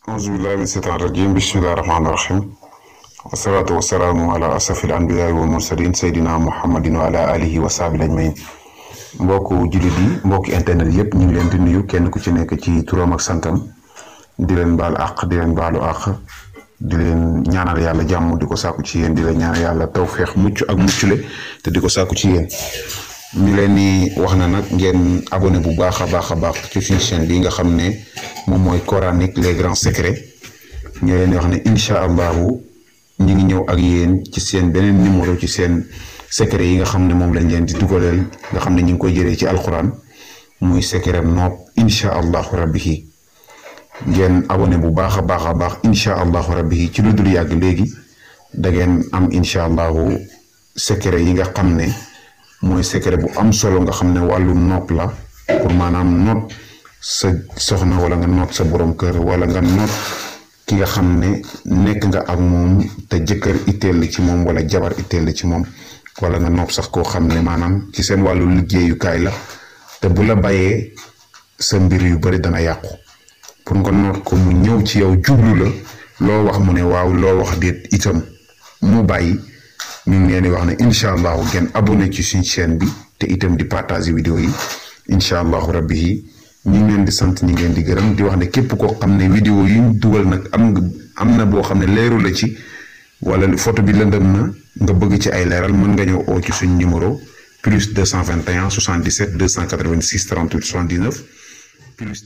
أعوذ بالله من الشيطان الرجيم بسم الله الرحمن الرحيم والصلاة والسلام على أشرف الأنبياء والمرسلين سيدنا محمد وعلى آله وصحبه أجمعين mbokku jullit yi mbokki internet yëpp ñu ngi leen di nuyu kenn ku ci nekk ci turam ak santam di leen baal àq di leen baalu àq di leen ñaanal yàlla jàmm di ko sàkku ci yéen di leen ñaanal yàlla tawfeex mucc ak muccule te di ko sàkku ci yéen ñu leen ni wax na nag ngeen abonné bu baax a baax ci suñu chaîne bi nga xam ne moom mooy coranique les grands secrets ñu leen di wax ne incha allahu ñu ngi ñëw ak yéen ci seen beneen numéro ci seen secret yi nga xam ne moom lañ leen di dugaleel nga xam ne ñu ngi koy jëlee ci alquran muy secret noob incha allahu rabbihi ngeen abonné bu baax a baax incha allahu rabbihi ci lu dul yàgg léegi da ngeen am incha allahu secret yi nga xam ne mooy secret bu am solo nga xam ne wàllu nopp la pour maanaam noot sa soxna wala nga noot sa borom kër wala nga noot ki nga xam ne nekk nga ak moom te jëkkër itteel ci moom wala jabar itteel ci moom wala nga nopp sax koo xam ne maanaam ci seen wàllu liggéeyukaay la te bu la bàyyee sa mbir yu bari dana yàqu pour nga noot ko mu ñëw ci yow jublu la loo wax mu ne waaw loo wax déet itam mu bàyyi ñu ngi leen di wax ne incha allahu ngeen abonné ci suñu chaîne bi te itam di partager vidéo yi incha allahu rabbi yi ñu ngi leen di sant ñi ngeen di gërëm di wax ne képp koo xam ne vidéo yi ñu dugal nag am na boo xam ne leeru la ci wala photo bi lëndëm na nga bëgg ci ay leeral mën nga ñëw oo ci suñu numéro plus 221 77 286 38 79 plus